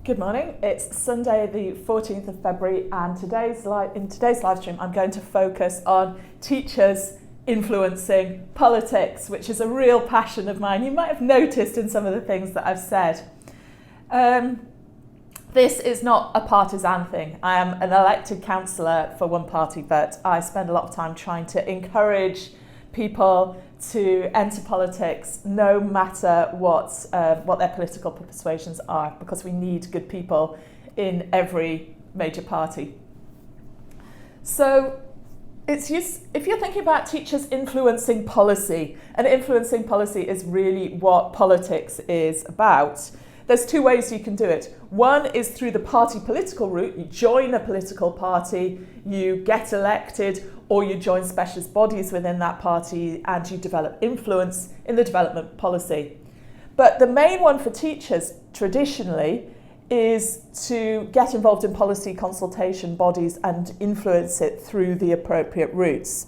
Good morning. It's Sunday the 14th of February and in today's live stream I'm going to focus on teachers influencing politics, which is a real passion of mine. You might have noticed in some of the things that I've said. This is not a partisan thing. I am an elected councillor for one party, but I spend a lot of time trying to encourage people to enter politics no matter what their political persuasions are, because we need good people in every major party. So if you're thinking about teachers influencing policy, and influencing policy is really what politics is about, there's two ways you can do it. One is through the party political route. You join a political party, you get elected, or you join specialist bodies within that party and you develop influence in the development policy. But the main one for teachers traditionally is to get involved in policy consultation bodies and influence it through the appropriate routes.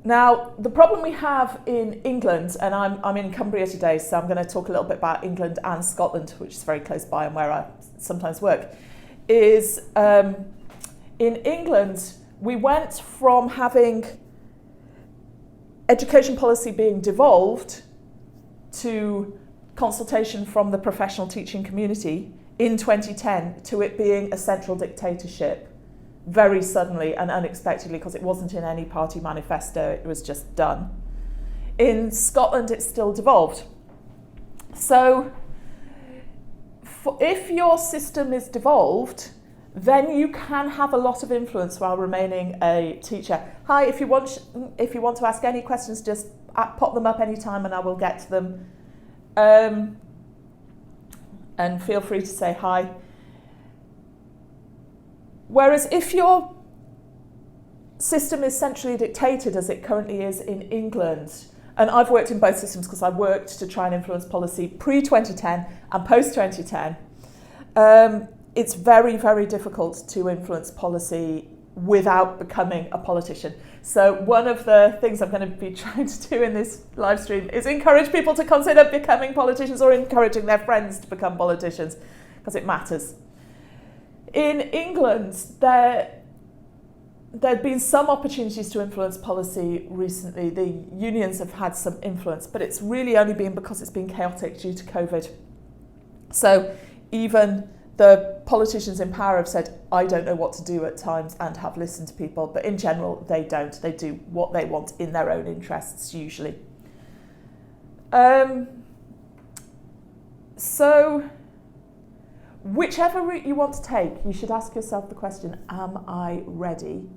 Now, the problem we have in England, and I'm in Cumbria today, so I'm going to talk a little bit about England and Scotland, which is very close by and where I sometimes work, is in England, we went from having education policy being devolved to consultation from the professional teaching community in 2010 to it being a central dictatorship very suddenly and unexpectedly, because it wasn't in any party manifesto, it was just done. In Scotland, it's still devolved. So if your system is devolved, then you can have a lot of influence while remaining a teacher. Hi, if you want to ask any questions, just pop them up anytime and I will get to them. And feel free to say hi. Whereas if your system is centrally dictated, as it currently is in England, and I've worked in both systems because I worked to try and influence policy pre-2010 and post-2010, it's very, very difficult to influence policy without becoming a politician. So one of the things I'm going to be trying to do in this live stream is encourage people to consider becoming politicians or encouraging their friends to become politicians, because it matters. In England, there'd been some opportunities to influence policy recently. The unions have had some influence, but it's really only been because it's been chaotic due to COVID. So even the politicians in power have said, I don't know what to do at times, and have listened to people, but in general, they don't. They do what they want in their own interests, usually. So whichever route you want to take, you should ask yourself the question, am I ready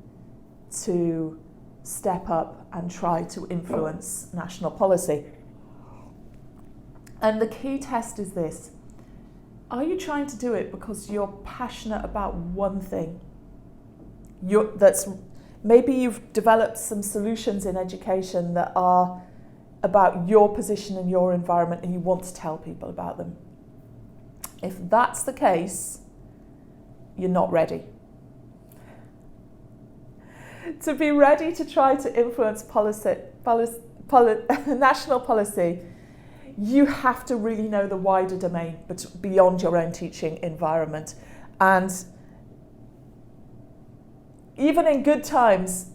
to step up and try to influence national policy? And the key test is this. Are you trying to do it because you're passionate about one thing? Maybe you've developed some solutions in education that are about your position in your environment and you want to tell people about them. If that's the case, you're not ready. To be ready to try to influence national policy, you have to really know the wider domain, but beyond your own teaching environment. And even in good times,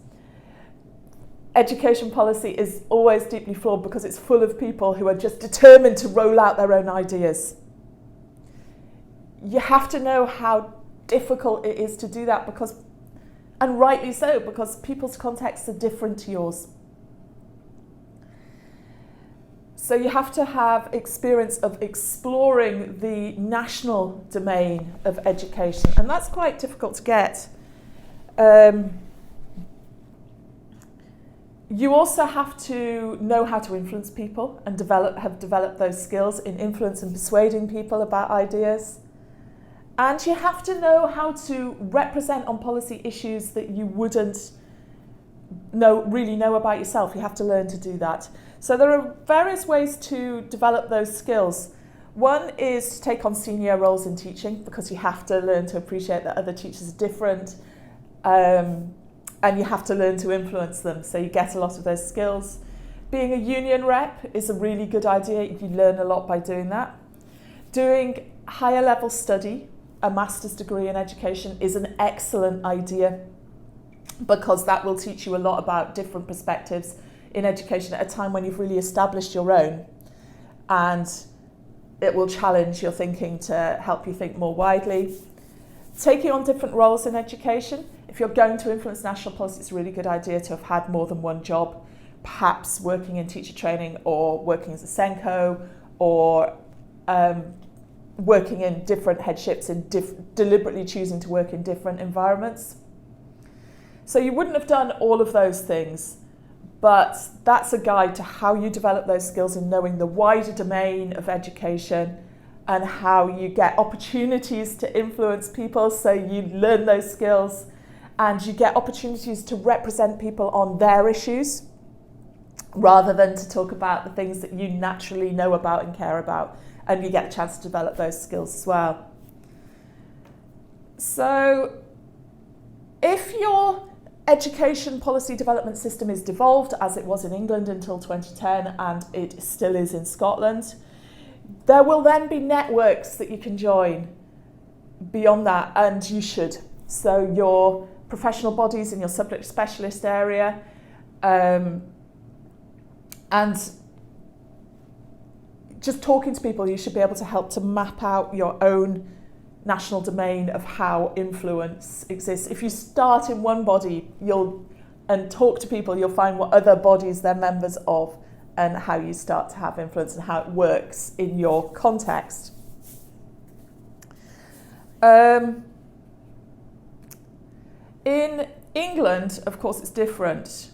education policy is always deeply flawed because it's full of people who are just determined to roll out their own ideas. You have to know how difficult it is to do that, and rightly so, because people's contexts are different to yours. So you have to have experience of exploring the national domain of education, and that's quite difficult to get. You also have to know how to influence people and have developed those skills in influence and persuading people about ideas. And you have to know how to represent on policy issues that you wouldn't really know about yourself. You have to learn to do that. So there are various ways to develop those skills. One is to take on senior roles in teaching, because you have to learn to appreciate that other teachers are different, and you have to learn to influence them. So you get a lot of those skills. Being a union rep is a really good idea. You learn a lot by doing that. Doing higher level study, a master's degree in education, is an excellent idea because that will teach you a lot about different perspectives in education at a time when you've really established your own, and it will challenge your thinking to help you think more widely. Taking on different roles in education. If you're going to influence national policy, it's a really good idea to have had more than one job, perhaps working in teacher training or working as a Senko, or working in different headships and deliberately choosing to work in different environments. So you wouldn't have done all of those things, but that's a guide to how you develop those skills in knowing the wider domain of education and how you get opportunities to influence people, so you learn those skills and you get opportunities to represent people on their issues rather than to talk about the things that you naturally know about and care about, and you get a chance to develop those skills as well. So if your education policy development system is devolved, as it was in England until 2010 and it still is in Scotland, there will then be networks that you can join beyond that, and you should. So your professional bodies in your subject specialist area, and just talking to people, you should be able to help to map out your own national domain of how influence exists. If you start in one body and talk to people, you'll find what other bodies they're members of and how you start to have influence and how it works in your context. In England, of course, it's different.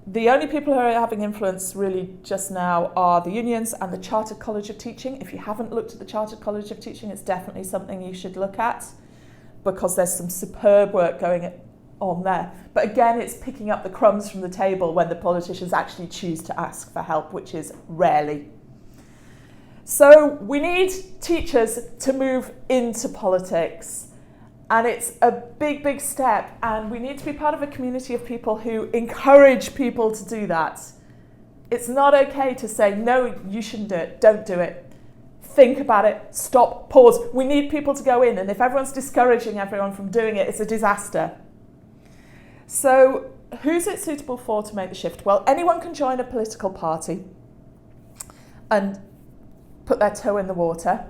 The only people who are having influence really just now are the unions and the Chartered College of Teaching. If you haven't looked at the Chartered College of Teaching, it's definitely something you should look at because there's some superb work going on there. But again, it's picking up the crumbs from the table when the politicians actually choose to ask for help, which is rarely. So we need teachers to move into politics. And it's a big, big step, and we need to be part of a community of people who encourage people to do that. It's not okay to say, no, you shouldn't do it, don't do it. Think about it, stop, pause. We need people to go in, and if everyone's discouraging everyone from doing it, it's a disaster. So who's it suitable for to make the shift? Well, anyone can join a political party and put their toe in the water.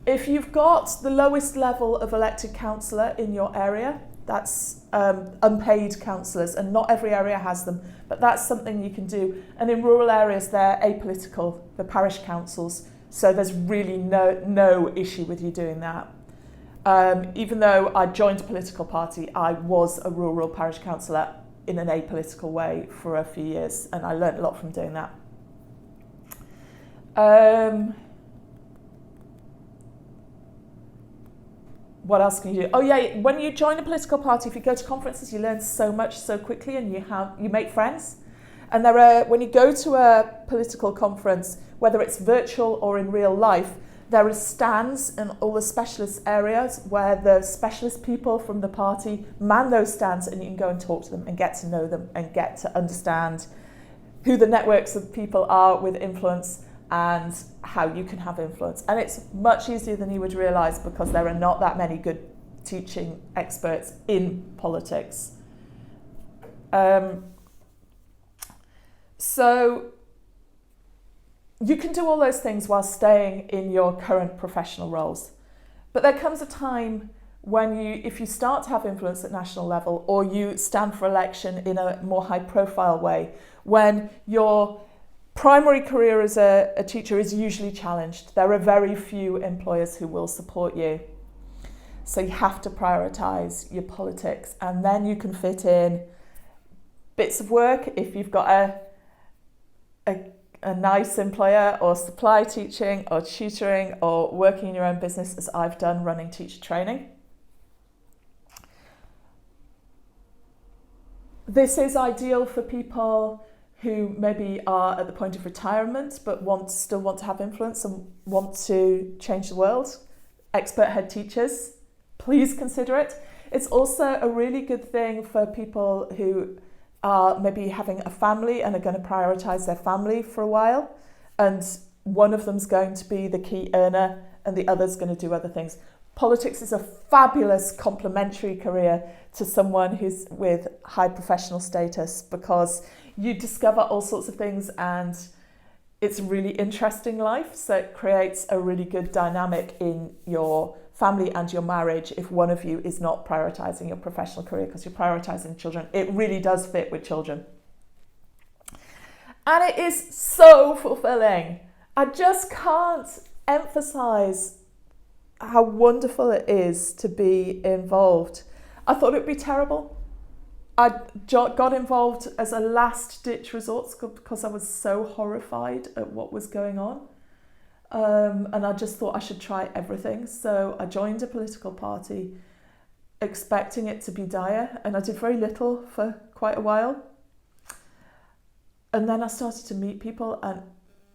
If you've got the lowest level of elected councillor in your area, that's unpaid councillors, and not every area has them, but that's something you can do. And in rural areas, they're apolitical, the parish councils, so there's really no issue with you doing that. Even though I joined a political party, I was a rural parish councillor in an apolitical way for a few years, and I learned a lot from doing that. What else can you do? Oh yeah, when you join a political party, if you go to conferences, you learn so much so quickly, and you make friends. And when you go to a political conference, whether it's virtual or in real life, there are stands in all the specialist areas where the specialist people from the party man those stands, and you can go and talk to them and get to know them and get to understand who the networks of people are with influence and how you can have influence. And it's much easier than you would realise because there are not that many good teaching experts in politics. So you can do all those things while staying in your current professional roles. But there comes a time when if you start to have influence at national level, or you stand for election in a more high profile way, when your primary career as a teacher is usually challenged. There are very few employers who will support you. So you have to prioritise your politics, and then you can fit in bits of work if you've got a nice employer, or supply teaching or tutoring or working in your own business, as I've done running teacher training. This is ideal for people who maybe are at the point of retirement but still want to have influence and want to change the world. Expert head teachers, please consider it. It's also a really good thing for people who are maybe having a family and are going to prioritise their family for a while, and one of them's going to be the key earner and the other's going to do other things. Politics is a fabulous complementary career to someone who's with high professional status, because you discover all sorts of things and it's a really interesting life. So it creates a really good dynamic in your family and your marriage if one of you is not prioritising your professional career because you're prioritising children. It really does fit with children. And it is so fulfilling. I just can't emphasise how wonderful it is to be involved. I thought it'd be terrible. I got involved as a last-ditch resort because I was so horrified at what was going on. And I just thought I should try everything. So I joined a political party expecting it to be dire, and I did very little for quite a while. And then I started to meet people, and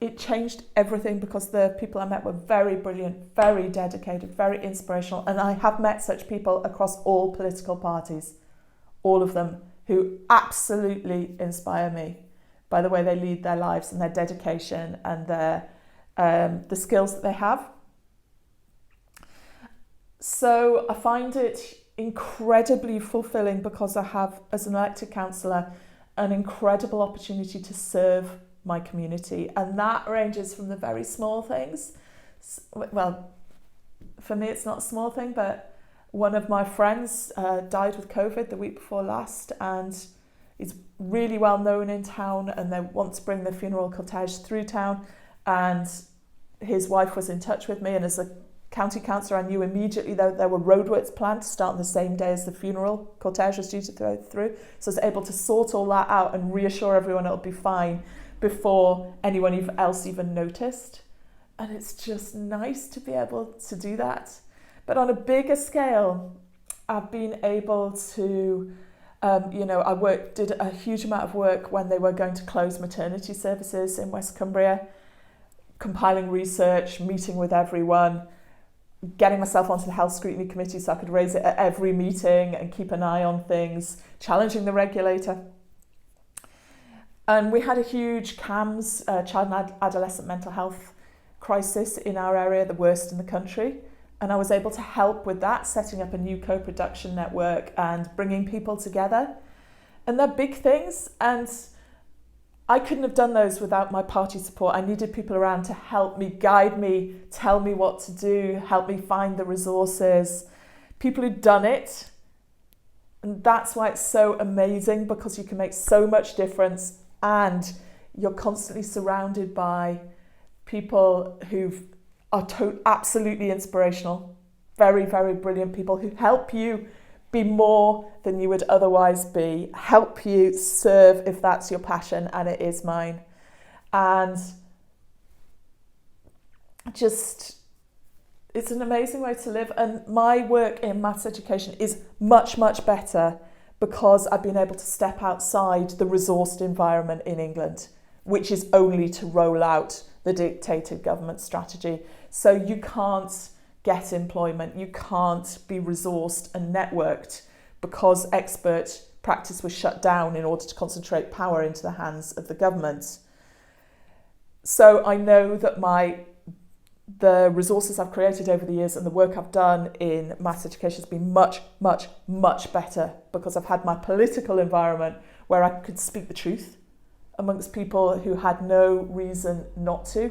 it changed everything because the people I met were very brilliant, very dedicated, very inspirational. And I have met such people across all political parties, all of them, who absolutely inspire me by the way they lead their lives and their dedication and their the skills that they have. So I find it incredibly fulfilling because I have, as an elected councillor, an incredible opportunity to serve my community, and that ranges from the very small things. Well, for me it's not a small thing, but one of my friends died with COVID the week before last, and he's really well known in town, and they want to bring the funeral cortege through town, and his wife was in touch with me, and as a county councillor I knew immediately that there were roadworks planned to start on the same day as the funeral cortege was due to go through, so I was able to sort all that out and reassure everyone it'll be fine before anyone else even noticed. And it's just nice to be able to do that. But on a bigger scale, I've been able to, I did a huge amount of work when they were going to close maternity services in West Cumbria, compiling research, meeting with everyone, getting myself onto the health scrutiny committee so I could raise it at every meeting and keep an eye on things, challenging the regulator. And we had a huge CAMS, child and adolescent mental health crisis in our area, the worst in the country. And I was able to help with that, setting up a new co-production network and bringing people together. And they're big things. And I couldn't have done those without my party support. I needed people around to help me, guide me, tell me what to do, help me find the resources, people who'd done it. And that's why it's so amazing, because you can make so much difference. And you're constantly surrounded by people who are absolutely inspirational, very, very brilliant people who help you be more than you would otherwise be, help you serve if that's your passion, and it is mine. And just, it's an amazing way to live. And my work in maths education is much, much better because I've been able to step outside the resourced environment in England, which is only to roll out the dictated government strategy. So you can't get employment, you can't be resourced and networked because expert practice was shut down in order to concentrate power into the hands of the government. So I know that the resources I've created over the years and the work I've done in maths education has been much, much, much better because I've had my political environment where I could speak the truth amongst people who had no reason not to.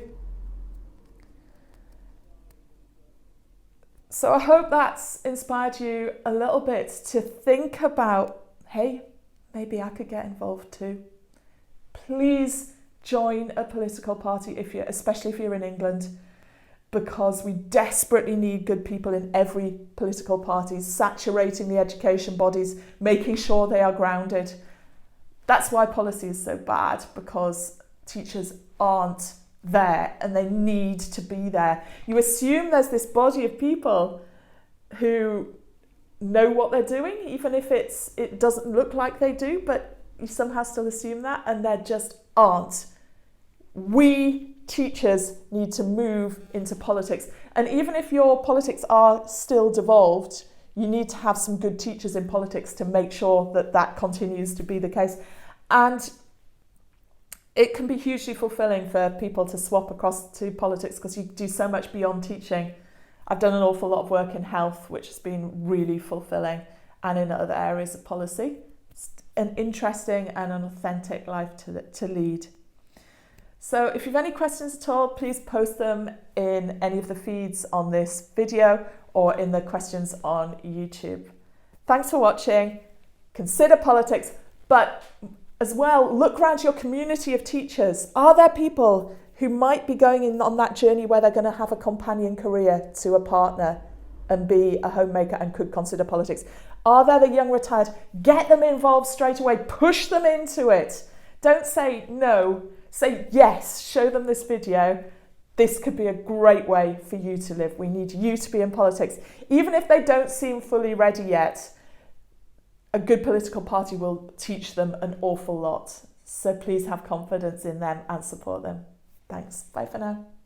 So I hope that's inspired you a little bit to think about, hey, maybe I could get involved too. Please join a political party, especially if you're in England, because we desperately need good people in every political party, saturating the education bodies, making sure they are grounded. That's why policy is so bad, because teachers aren't there and they need to be there. You assume there's this body of people who know what they're doing, even if it doesn't look like they do, but you somehow still assume that, and there just aren't. We teachers need to move into politics, and even if your politics are still devolved, you need to have some good teachers in politics to make sure that that continues to be the case. And it can be hugely fulfilling for people to swap across to politics because you do so much beyond teaching. I've done an awful lot of work in health, which has been really fulfilling, and in other areas of policy. It's an interesting and an authentic life to lead. So if you've any questions at all, please post them in any of the feeds on this video or in the questions on YouTube. Thanks for watching. Consider politics, but as well, look around your community of teachers. Are there people who might be going in on that journey where they're going to have a companion career to a partner and be a homemaker and could consider politics? Are there the young retired? Get them involved straight away. Push them into it. Don't say no. Say yes. Show them this video. This could be a great way for you to live. We need you to be in politics. Even if they don't seem fully ready yet, a good political party will teach them an awful lot. So please have confidence in them and support them. Thanks. Bye for now.